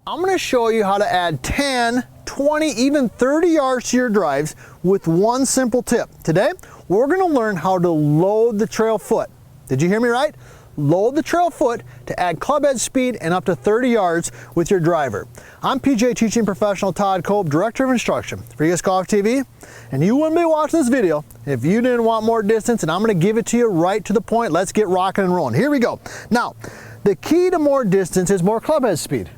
I'm going to show you how to add 10, 20, even 30 yards to your drives with one simple tip. Today, we're going to learn how to load the trail foot. Did you hear me right? Load the trail foot to add clubhead speed and up to 30 yards with your driver. I'm PGA teaching professional Todd Kolb, Director of Instruction for US Golf TV, and you wouldn't be watching this video if you didn't want more distance, and I'm going to give it to you right to the point. Let's get rocking and rolling. Here we go. Now, the key to more distance is more clubhead speed.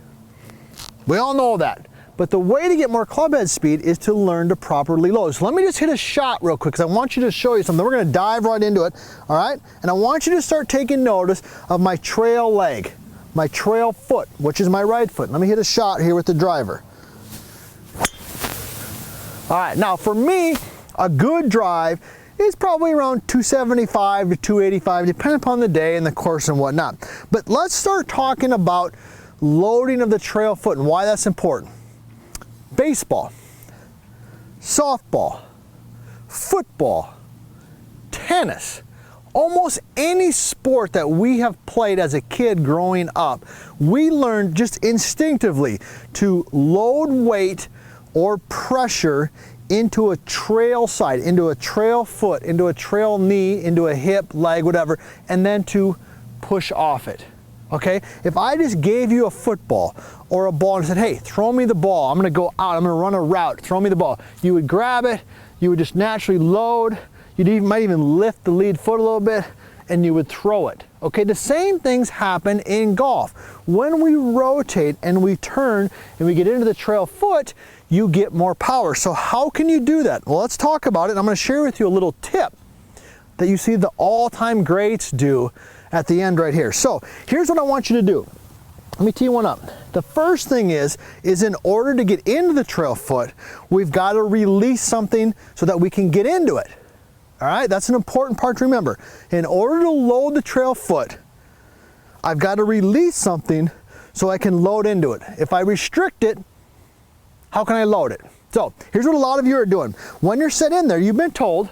We all know that. But the way to get more clubhead speed is to learn to properly load. So let me just hit a shot real quick because I want you to show you something. We're going to dive right into it, all right? And I want you to start taking notice of my trail leg, my trail foot, which is my right foot. Let me hit a shot here with the driver. All right, now for me, a good drive is probably around 275 to 285, depending upon the day and the course and whatnot. But let's start talking about loading of the trail foot and why that's important. Baseball, softball, football, tennis, almost any sport that we have played as a kid growing up, we learned just instinctively to load weight or pressure into a trail side, into a trail foot, into a trail knee, into a hip, leg, whatever, and then to push off it. Okay, if I just gave you a football or a ball and said, hey, throw me the ball, I'm gonna go out, I'm gonna run a route, throw me the ball, you would grab it, you would just naturally load, might even lift the lead foot a little bit, and you would throw it. Okay, the same things happen in golf. When we rotate and we turn and we get into the trail foot, you get more power. So how can you do that? Well, let's talk about it. I'm gonna share with you a little tip that you see the all-time greats do at the end right here. So here's what I want you to do. Let me tee one up. The first thing is in order to get into the trail foot, we've got to release something so that we can get into it. All right, that's an important part to remember. In order to load the trail foot, I've got to release something so I can load into it. If I restrict it, how can I load it? So here's what a lot of you are doing. When you're set in there, you've been told,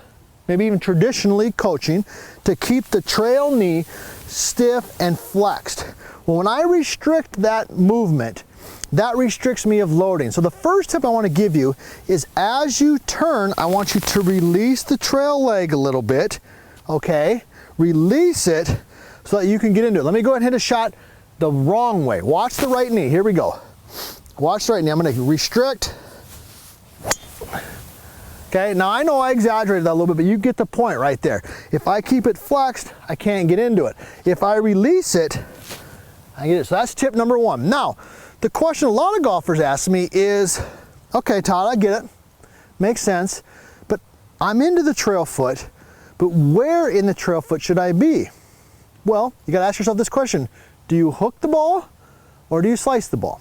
maybe even traditionally coaching, to keep the trail knee stiff and flexed. Well, when I restrict that movement, that restricts me of loading. So the first tip I want to give you is as you turn, I want you to release the trail leg a little bit, okay? Release it so that you can get into it. Let me go ahead and hit a shot the wrong way. Watch the right knee. Here we go. Watch the right knee. I'm going to restrict. Okay, now I know I exaggerated that a little bit, but you get the point right there. If I keep it flexed, I can't get into it. If I release it, I get it. So that's tip number one. Now, the question a lot of golfers ask me is, okay, Todd, I get it. Makes sense. But I'm into the trail foot, but where in the trail foot should I be? Well, you got to ask yourself this question. Do you hook the ball or do you slice the ball?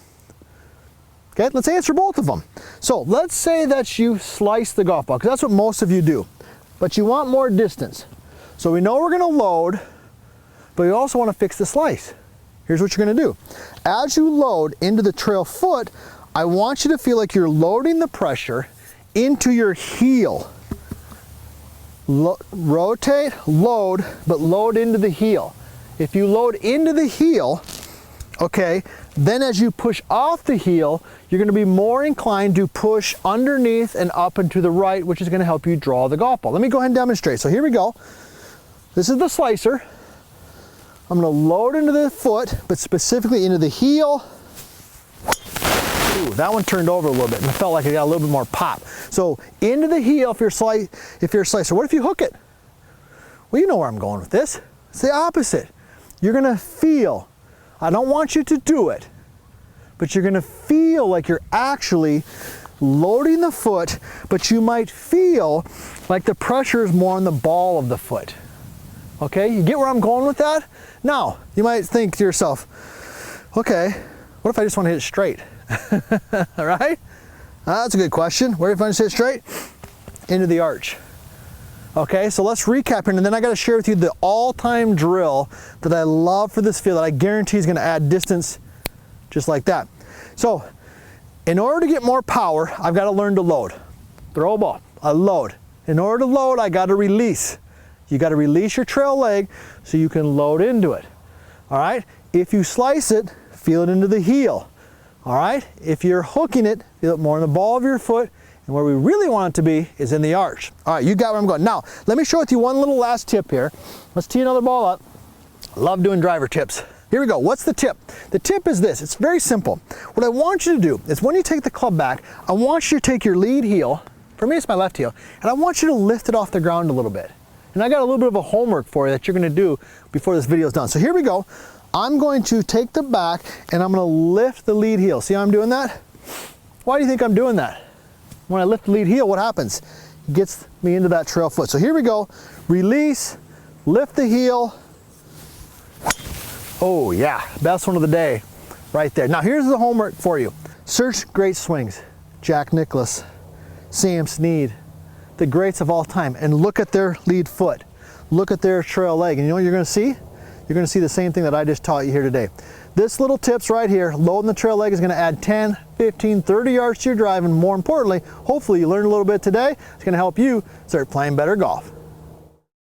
Okay, let's answer both of them. So let's say that you slice the golf ball, because that's what most of you do. But you want more distance. So we know we're going to load, but we also want to fix the slice. Here's what you're going to do. As you load into the trail foot, I want you to feel like you're loading the pressure into your heel. Rotate, load, but load into the heel. If you load into the heel, okay, then as you push off the heel, you're going to be more inclined to push underneath and up and to the right, which is going to help you draw the golf ball. Let me go ahead and demonstrate. So here we go. This is the slicer. I'm going to load into the foot, but specifically into the heel. Ooh, that one turned over a little bit and I felt like it got a little bit more pop. So into the heel if you're a slicer. What if you hook it? Well, you know where I'm going with this. It's the opposite. You're going to feel, I don't want you to do it, but you're going to feel like you're actually loading the foot, but you might feel like the pressure is more on the ball of the foot. Okay, you get where I'm going with that? Now, you might think to yourself, okay, what if I just want to hit it straight? All right? That's a good question. Where if I just hit it straight? Into the arch. Okay, so let's recap here, and then I got to share with you the all-time drill that I love for this field that I guarantee is going to add distance just like that. So, in order to get more power, I've got to learn to load. Throw a ball, I load. In order to load, I got to release. You got to release your trail leg so you can load into it. All right? If you slice it, feel it into the heel. All right, if you're hooking it, feel it more in the ball of your foot, and where we really want it to be is in the arch. All right, you got where I'm going. Now, let me share with you one little last tip here. Let's tee another ball up. Love doing driver tips. Here we go. What's the tip? The tip is this. It's very simple. What I want you to do is when you take the club back, I want you to take your lead heel, for me it's my left heel, and I want you to lift it off the ground a little bit. And I got a little bit of a homework for you that you're going to do before this video is done. So here we go. I'm going to take the back and I'm going to lift the lead heel. See how I'm doing that? Why do you think I'm doing that? When I lift the lead heel, what happens? It gets me into that trail foot. So here we go. Release, lift the heel. Oh yeah, best one of the day right there. Now here's the homework for you. Search great swings. Jack Nicklaus, Sam Snead, the greats of all time, and look at their lead foot. Look at their trail leg, and you know what you're gonna see? You're gonna see the same thing that I just taught you here today. This little tips right here, loading the trail leg, is gonna add 10, 15, 30 yards to your drive, and more importantly, hopefully you learned a little bit today. It's gonna help you start playing better golf.